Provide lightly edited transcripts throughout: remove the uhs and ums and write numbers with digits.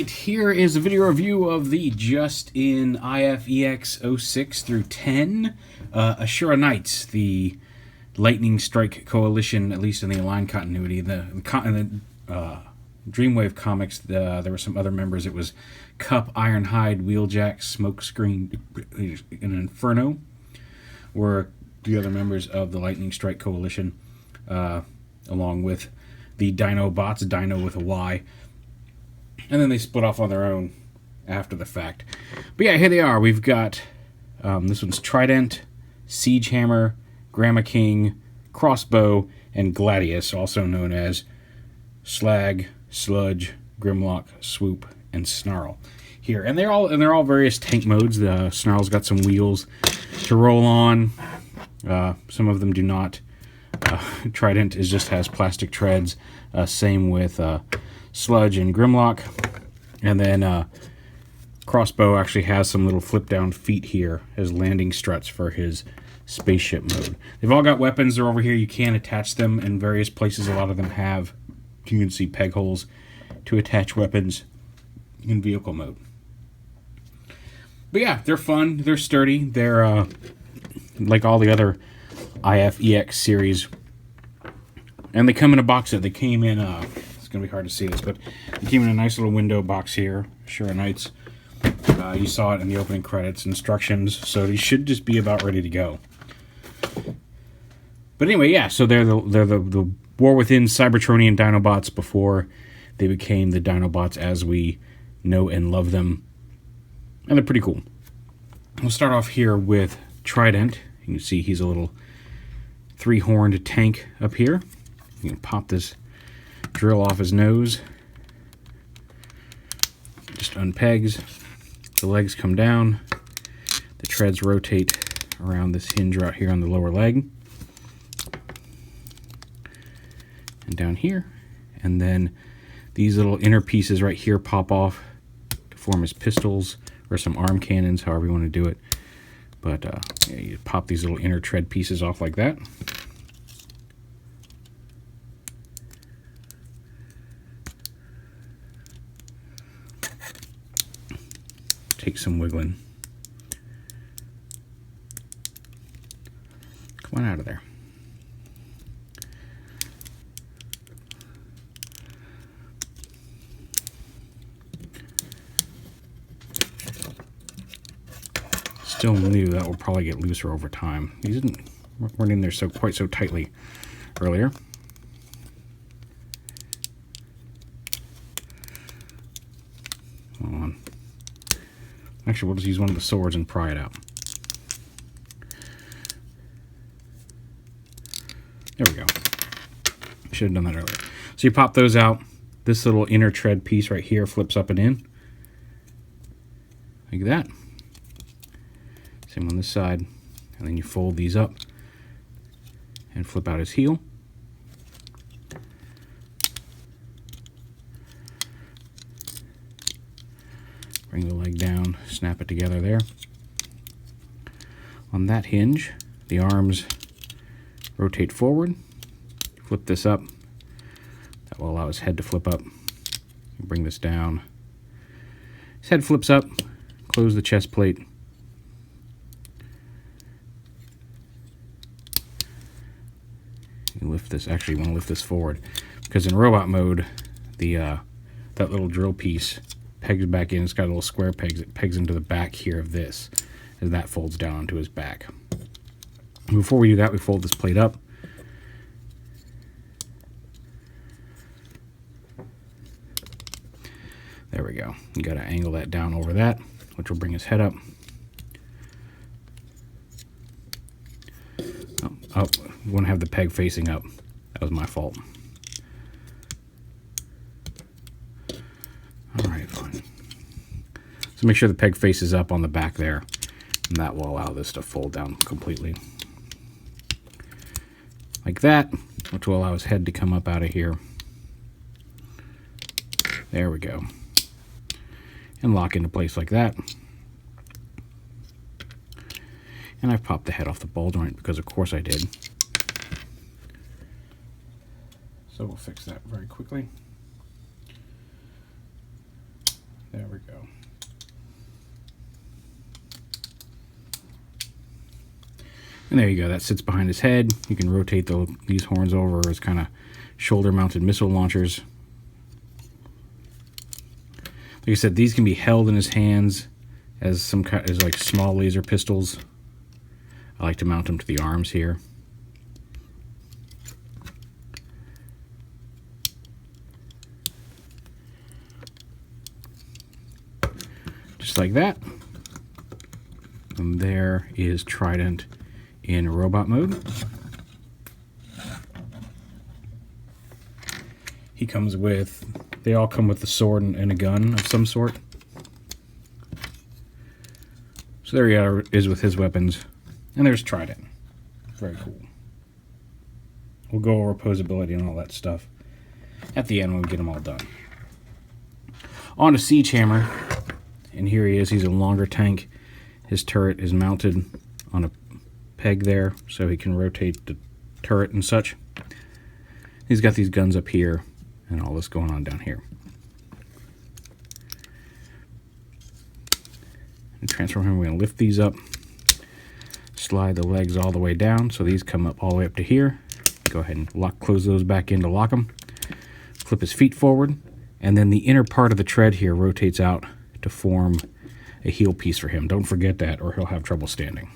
Alright, here is a video review of the just-in IFEX 06 through 10 ASURA Knights, the Lightning Strike Coalition, at least in the Align continuity. In the Dreamwave comics, there were some other members. It was Cup, Ironhide, Wheeljack, Smokescreen, and Inferno were the other members of the Lightning Strike Coalition, along with the Dino Bots, Dino with a Y. And then they split off on their own after the fact. But yeah, here they are. We've got, this one's Trident, Siege Hammer, Grandma King, Crossbow, and Gladius, also known as Slag, Sludge, Grimlock, Swoop, and Snarl. Here, and they're all various tank modes. The Snarl's got some wheels to roll on. Some of them do not. Trident just has plastic treads. Same with Sludge and Grimlock. And then Crossbow actually has some little flip-down feet here as landing struts for his spaceship mode. They've all got weapons. They're over here. You can attach them in various places. A lot of them have, you can see, peg holes to attach weapons in vehicle mode. But yeah, they're fun. They're sturdy. They're like all the other IFEX series. And they come in a box set. They came in, it's going to be hard to see this, but they came in a nice little window box here. ASURA Knights. You saw it in the opening credits, instructions. So these should just be about ready to go. But anyway, yeah, so they're the War Within Cybertronian Dinobots before they became the Dinobots as we know and love them. And they're pretty cool. We'll start off here with Trident. You can see he's a little three-horned tank up here. You can pop this drill off his nose. Just unpegs. The legs come down. The treads rotate around this hinge right here on the lower leg. And down here. And then these little inner pieces right here pop off to form his pistols or some arm cannons, however you want to do it. But yeah, you pop these little inner tread pieces off like that. Take some wiggling. Come on out of there. Still new. That will probably get looser over time. These weren't in there quite so tightly earlier. Hold on. Actually, we'll just use one of the swords and pry it out. There we go. Should have done that earlier. So you pop those out. This little inner tread piece right here flips up and in. Like that. Same on this side. And then you fold these up and flip out his heel. Bring the leg down, snap it together there. On that hinge, the arms rotate forward. Flip this up. That will allow his head to flip up. Bring this down. His head flips up. Close the chest plate. You lift this. Actually, you want to lift this forward because in robot mode, that little drill piece pegs back in. It's got little square pegs. It pegs into the back here of this as that folds down onto his back. And before we do that, we fold this plate up. There we go. You got to angle that down over that, which will bring his head up. Oh, we want to have the peg facing up. That was my fault. Alright, fine. So make sure the peg faces up on the back there, and that will allow this to fold down completely. Like that, which will allow his head to come up out of here. There we go. And lock into place like that. And I've popped the head off the ball joint because of course I did. So we'll fix that very quickly. There we go. And there you go. That sits behind his head. You can rotate these horns over as kind of shoulder-mounted missile launchers. Like I said, these can be held in his hands as like small laser pistols. I like to mount them to the arms here. Just like that. And there is Trident in robot mode. He comes with, they all come with a sword and a gun of some sort. So there he is with his weapons. And there's Trident. Very cool. We'll go over posability and all that stuff at the end when we get them all done. On to Siege Hammer. And here he is. He's a longer tank. His turret is mounted on a peg there, so he can rotate the turret and such. He's got these guns up here and all this going on down here. And transform him, we're going to lift these up, slide the legs all the way down, so these come up all the way up to here. Go ahead and close those back in to lock them. Flip his feet forward, and then the inner part of the tread here rotates out to form a heel piece for him. Don't forget that, or he'll have trouble standing.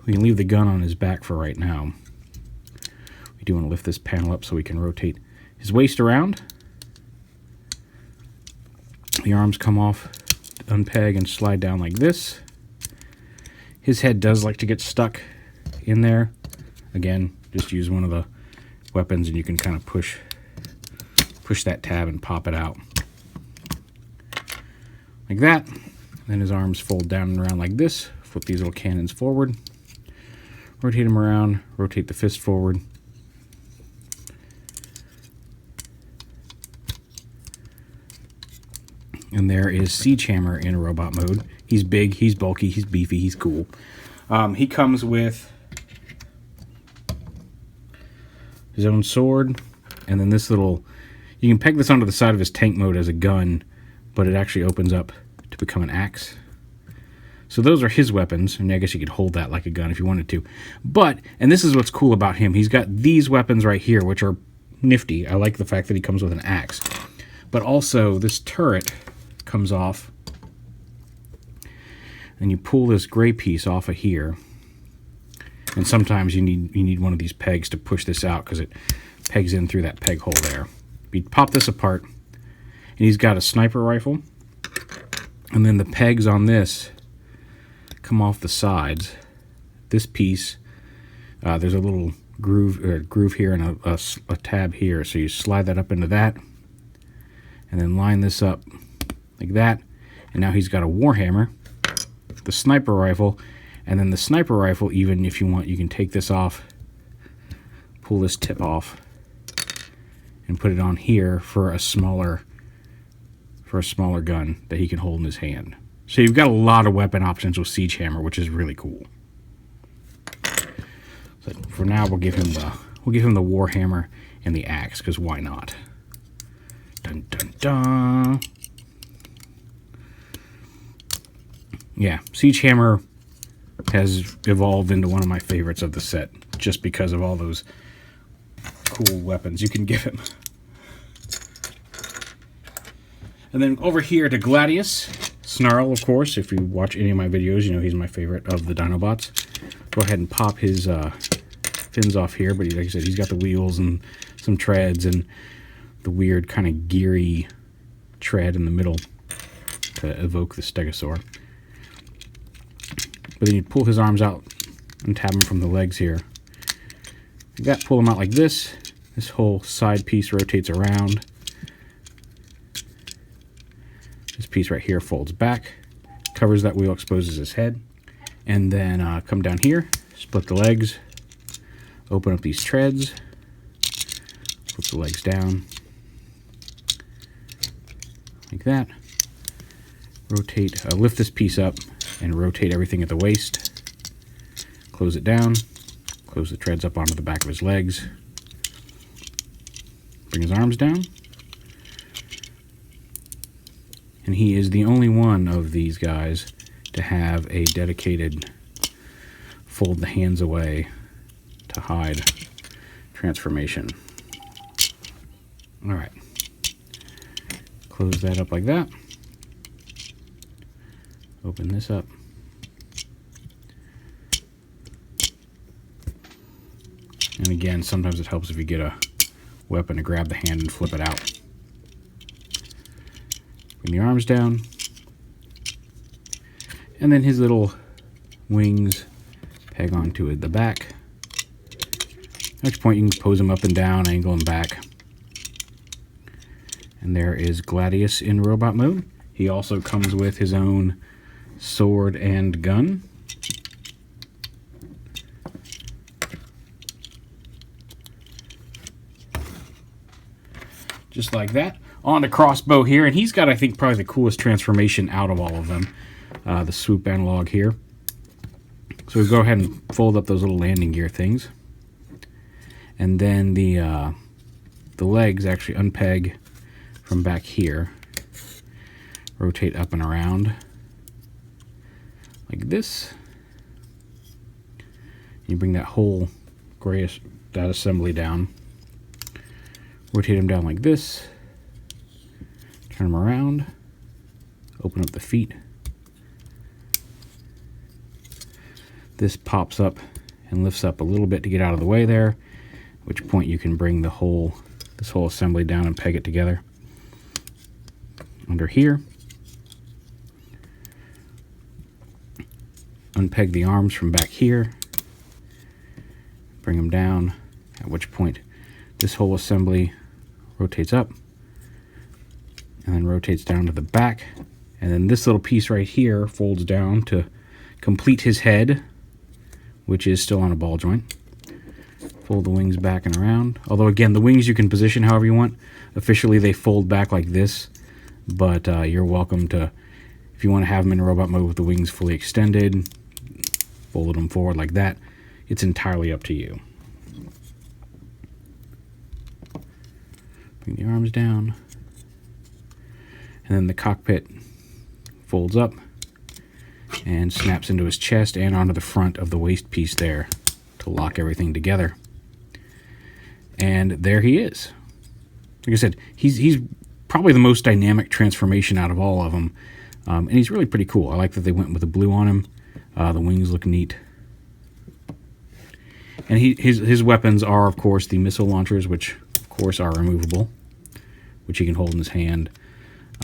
We can leave the gun on his back for right now. We do want to lift this panel up so we can rotate his waist around. The arms come off, unpeg, and slide down like this. His head does like to get stuck in there. Again, just use one of the weapons and you can kind of push that tab and pop it out. Like that. Then his arms fold down and around like this. Flip these little cannons forward. Rotate them around, rotate the fist forward. And there is Siege Hammer in robot mode. He's big, he's bulky, he's beefy, he's cool. He comes with his own sword, and then this little, you can peg this onto the side of his tank mode as a gun, but it actually opens up to become an axe. So those are his weapons, and I guess you could hold that like a gun if you wanted to. But, and this is what's cool about him, he's got these weapons right here, which are nifty. I like the fact that he comes with an axe. But also, this turret comes off, and you pull this gray piece off of here. And sometimes you need one of these pegs to push this out, because it pegs in through that peg hole there. You pop this apart, and he's got a sniper rifle, and then the pegs on this come off the sides. This piece, there's a little groove here and a tab here, so you slide that up into that, and then line this up like that, and now he's got a warhammer, the sniper rifle, and then the sniper rifle, even if you want, you can take this off, pull this tip off, and put it on here for a smaller gun that he can hold in his hand. So you've got a lot of weapon options with Siege Hammer, which is really cool. So for now, we'll give him the warhammer and the axe, because why not? Dun dun dun. Yeah, Siege Hammer has evolved into one of my favorites of the set, just because of all those cool weapons you can give him. And then over here to Gladius. Snarl, of course. If you watch any of my videos, you know he's my favorite of the Dinobots. Go ahead and pop his fins off here, but like I said, he's got the wheels and some treads and the weird kind of geary tread in the middle to evoke the stegosaur. But then you pull his arms out and tab him from the legs here. You got pull him out like this. This whole side piece rotates around. This piece right here folds back, covers that wheel, exposes his head, and then come down here, split the legs, open up these treads, put the legs down, like that. Rotate, lift this piece up, and rotate everything at the waist. Close it down, close the treads up onto the back of his legs, bring his arms down, And he is the only one of these guys to have a dedicated fold the hands away to hide transformation. All right. Close that up like that. Open this up. And again, sometimes it helps if you get a weapon to grab the hand and flip it out. Bring the arms down. And then his little wings peg onto the back. At which point you can pose him up and down, angle him back. And there is Gladius in robot mode. He also comes with his own sword and gun. Just like that. On the crossbow here, and he's got, I think, probably the coolest transformation out of all of them. The swoop analog here. So we go ahead and fold up those little landing gear things. And then the legs actually unpeg from back here. Rotate up and around like this. You bring that whole grayish that assembly down. Rotate them down like this. Turn them around. Open up the feet. This pops up and lifts up a little bit to get out of the way there, at which point you can bring this whole assembly down and peg it together. Under here, unpeg the arms from back here, bring them down, at which point this whole assembly rotates up and then rotates down to the back, and then this little piece right here folds down to complete his head, which is still on a ball joint. Fold the wings back and around, although again the wings you can position however you want. Officially they fold back like this, but you're welcome to, if you want to have them in robot mode with the wings fully extended, fold them forward like that. It's entirely up to you. Bring the arms down. And then the cockpit folds up and snaps into his chest and onto the front of the waist piece there to lock everything together. And there he is. Like I said, he's probably the most dynamic transformation out of all of them. And he's really pretty cool. I like that they went with the blue on him. The wings look neat. And his weapons are, of course, the missile launchers, which, of course, are removable, which he can hold in his hand.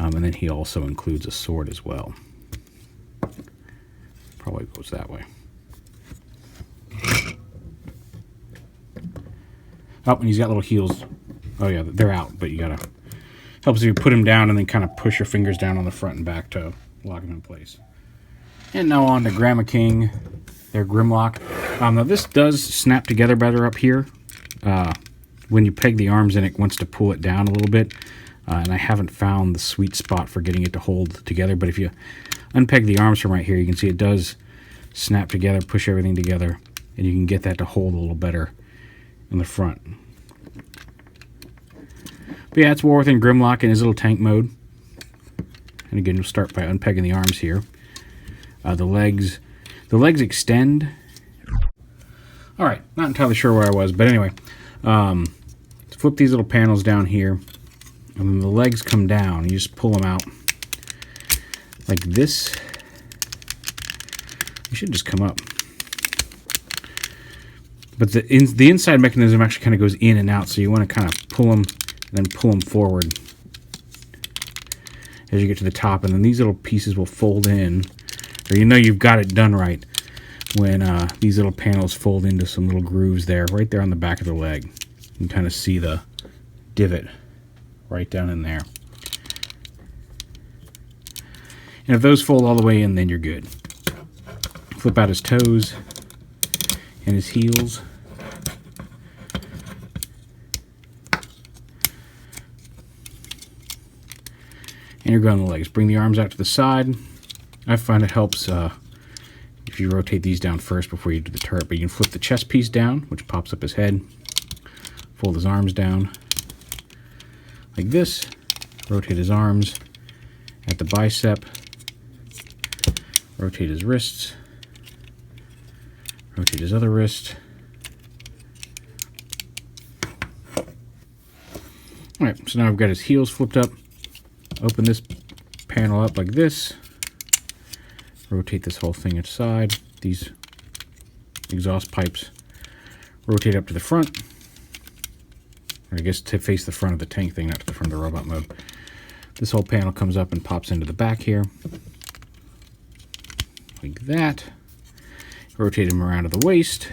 And then he also includes a sword as well. Probably goes that way. Oh, and he's got little heels. Oh, yeah, they're out, but you gotta... Helps if you put him down and then kind of push your fingers down on the front and back to lock him in place. And now on to Grandma King, their Grimlock. Now this does snap together better up here. When you peg the arms in, it wants to pull it down a little bit. And I haven't found the sweet spot for getting it to hold together. But if you unpeg the arms from right here, you can see it does snap together, push everything together. And you can get that to hold a little better in the front. But yeah, it's War Within Grimlock in his little tank mode. And again, you'll start by unpegging the arms here. The legs extend. All right, not entirely sure where I was, but anyway, flip these little panels down here, and then the legs come down. You just pull them out like this. You should just come up. But the inside mechanism actually kind of goes in and out, so you want to kind of pull them and then pull them forward as you get to the top, and then these little pieces will fold in, or you know you've got it done right when these little panels fold into some little grooves there, right there on the back of the leg. You can kind of see the divot right down in there. And if those fold all the way in, then you're good. Flip out his toes and his heels. And you're going the legs. Bring the arms out to the side. I find it helps if you rotate these down first before you do the turret. But you can flip the chest piece down, which pops up his head. Fold his arms down like this. Rotate his arms. at the bicep, rotate his wrists, rotate his other wrist. Alright, so now I've got his heels flipped up. Open this panel up like this. Rotate this whole thing aside. These exhaust pipes rotate up to the front. Or I guess to face the front of the tank thing, not to the front of the robot mode. This whole panel comes up and pops into the back here. Like that. Rotate him around to the waist.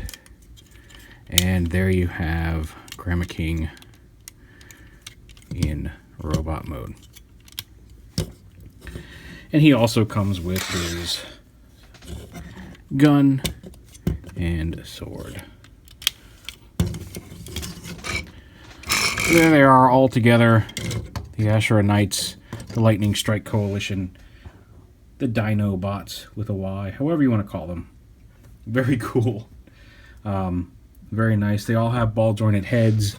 And there you have Grandma King in robot mode. And he also comes with his gun and sword. There they are all together. The ASURA Knights, the Lightning Strike Coalition, the Dino Bots with a Y, however you want to call them. Very cool. Very nice. They all have ball jointed heads,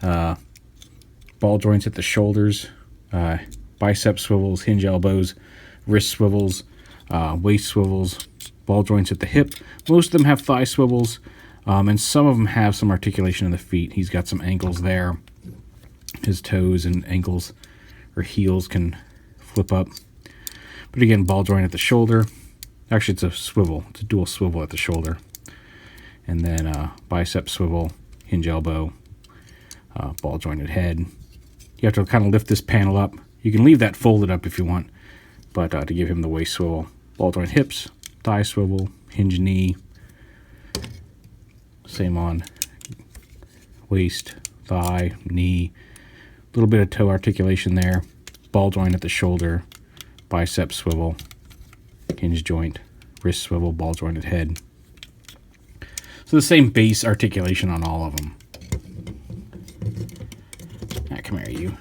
ball joints at the shoulders, bicep swivels, hinge elbows, wrist swivels, waist swivels, ball joints at the hip. Most of them have thigh swivels, and some of them have some articulation in the feet. He's got some ankles there. His toes and ankles or heels can flip up. But again, ball joint at the shoulder. Actually, it's a swivel. It's a dual swivel at the shoulder. And then bicep swivel, hinge elbow, ball jointed head. You have to kind of lift this panel up. You can leave that folded up if you want, but to give him the waist swivel, ball joint hips, thigh swivel, hinge knee. Same on waist, thigh, knee. A little bit of toe articulation there. Ball joint at the shoulder, bicep swivel, hinge joint, wrist swivel, ball jointed head. So the same base articulation on all of them. Come here, you.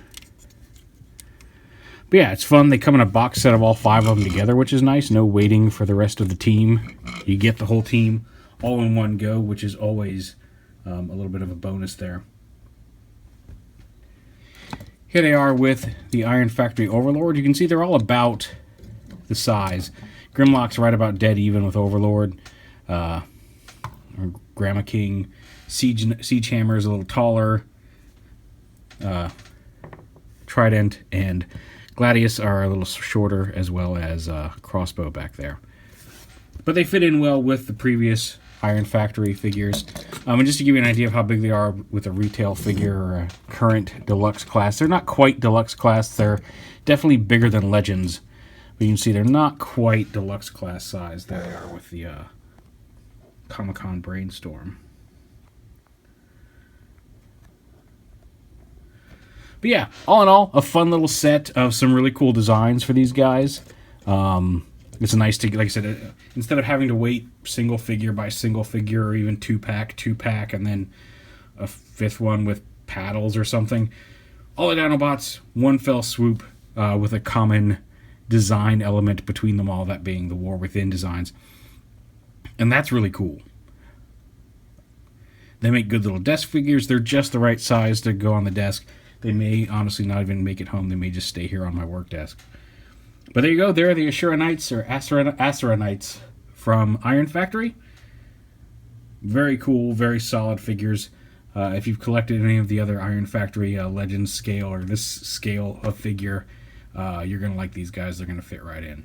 But yeah, it's fun. They come in a box set of all 5 of them together, which is nice. No waiting for the rest of the team. You get the whole team all in one go, which is always a little bit of a bonus there. Here they are with the Iron Factory Overlord. You can see they're all about the size. Grimlock's right about dead even with Overlord. Or Grandma King. Siege Hammer is a little taller. Trident and Gladius are a little shorter, as well as Crossbow back there. But they fit in well with the previous Iron Factory figures. And just to give you an idea of how big they are with a retail figure or a current deluxe class, they're not quite deluxe class. They're definitely bigger than Legends. But you can see they're not quite deluxe class size. There they are with the Comic-Con Brainstorm. But yeah, all in all, a fun little set of some really cool designs for these guys. It's nice to, like I said, instead of having to wait single figure by single figure or even two pack, and then a 5th one with paddles or something. All the Dinobots, one fell swoop with a common design element between them all, that being the War Within designs. And that's really cool. They make good little desk figures. They're just the right size to go on the desk. They may honestly not even make it home. They may just stay here on my work desk. But there you go. There are the ASURA Knights, or ASURA Knights from Iron Factory. Very cool, very solid figures. If you've collected any of the other Iron Factory Legends scale or this scale of figure, you're going to like these guys. They're going to fit right in.